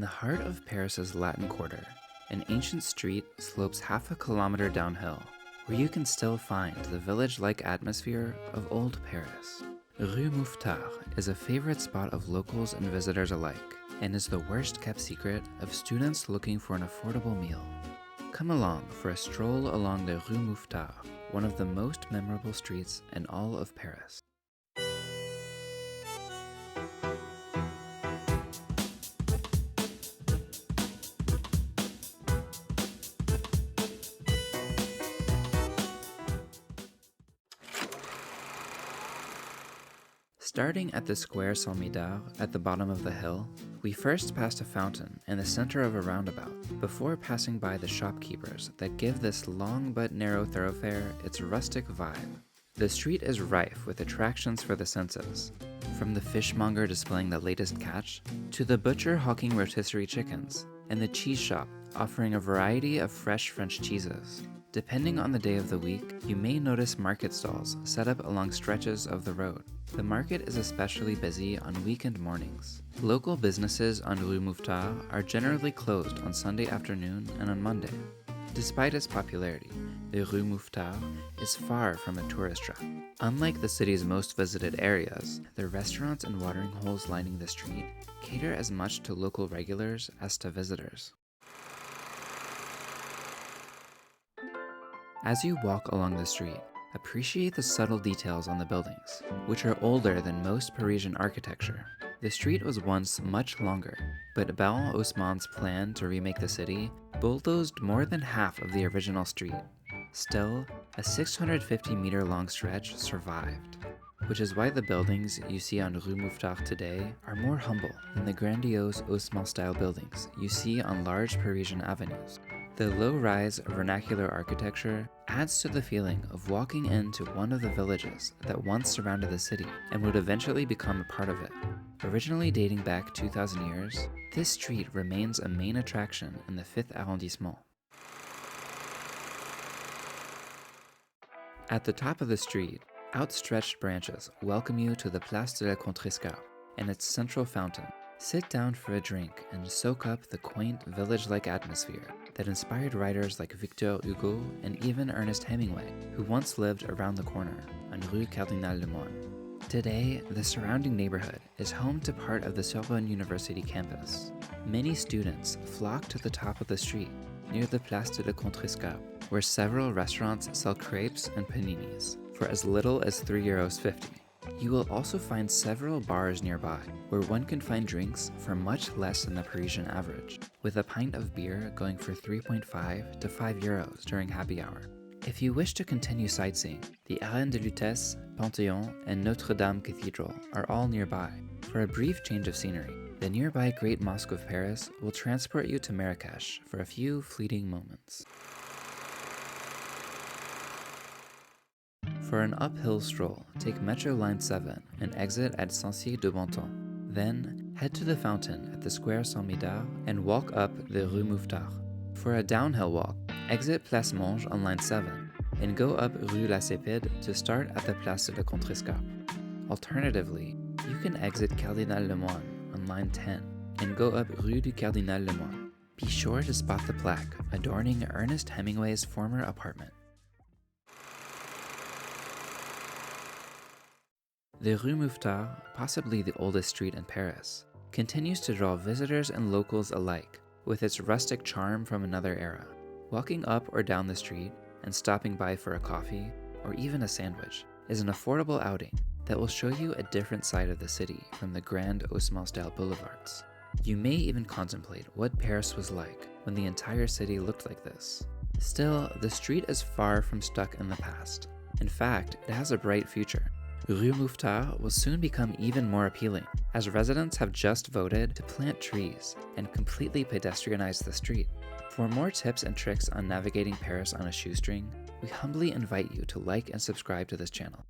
the heart of Paris's Latin Quarter, an ancient street slopes half a kilometer downhill, where you can still find the village-like atmosphere of old Paris. Rue Mouffetard is a favorite spot of locals and visitors alike, and is the worst-kept secret of students looking for an affordable meal. Come along for a stroll along the Rue Mouffetard, one of the most memorable streets in all of Paris. Starting at the Square Saint-Médard at the bottom of the hill, we first passed a fountain in the center of a roundabout before passing by the shopkeepers that give this long but narrow thoroughfare its rustic vibe. The street is rife with attractions for the senses, from the fishmonger displaying the latest catch, to the butcher hawking rotisserie chickens, and the cheese shop offering a variety of fresh French cheeses. Depending on the day of the week, you may notice market stalls set up along stretches of the road. The market is especially busy on weekend mornings. Local businesses on Rue Mouffetard are generally closed on Sunday afternoon and on Monday. Despite its popularity, the Rue Mouffetard is far from a tourist trap. Unlike the city's most visited areas, the restaurants and watering holes lining the street cater as much to local regulars as to visitors. As you walk along the street, appreciate the subtle details on the buildings, which are older than most Parisian architecture. The street was once much longer, but Baron Haussmann's plan to remake the city bulldozed more than half of the original street. Still, a 650-meter-long stretch survived, which is why the buildings you see on Rue Mouffetard today are more humble than the grandiose Haussmann-style buildings you see on large Parisian avenues. The low-rise vernacular architecture adds to the feeling of walking into one of the villages that once surrounded the city and would eventually become a part of it. Originally dating back 2,000 years, this street remains a main attraction in the 5th arrondissement. At the top of the street, outstretched branches welcome you to the Place de la Contrescarpe and its central fountain. Sit down for a drink and soak up the quaint village-like atmosphere that inspired writers like Victor Hugo and even Ernest Hemingway, who once lived around the corner on Rue Cardinal Lemoine. Today, the surrounding neighborhood is home to part of the Sorbonne University campus. Many students flock to the top of the street, near the Place de la Contrescarpe, where several restaurants sell crepes and paninis for as little as €3.50. You will also find several bars nearby, where one can find drinks for much less than the Parisian average, with a pint of beer going for 3.5 to €5 during happy hour. If you wish to continue sightseeing, the Arène de Lutèce, Panthéon, and Notre-Dame Cathedral are all nearby. For a brief change of scenery, the nearby Great Mosque of Paris will transport you to Marrakech for a few fleeting moments. For an uphill stroll, take Metro Line 7 and exit at Saint-Cyr-de-Bonton. Then, head to the fountain at the Square Saint-Médard and walk up the Rue Mouffetard. For a downhill walk, exit Place Monge on Line 7 and go up Rue La Cépide to start at the Place de la Contrescarpe. Alternatively, you can exit Cardinal Lemoine on Line 10 and go up Rue du Cardinal Lemoine. Be sure to spot the plaque adorning Ernest Hemingway's former apartment. The Rue Mouffetard, possibly the oldest street in Paris, continues to draw visitors and locals alike with its rustic charm from another era. Walking up or down the street and stopping by for a coffee or even a sandwich is an affordable outing that will show you a different side of the city from the grand Haussmann-style boulevards. You may even contemplate what Paris was like when the entire city looked like this. Still, the street is far from stuck in the past. In fact, it has a bright future. Rue Mouffetard will soon become even more appealing, as residents have just voted to plant trees and completely pedestrianize the street. For more tips and tricks on navigating Paris on a shoestring, we humbly invite you to like and subscribe to this channel.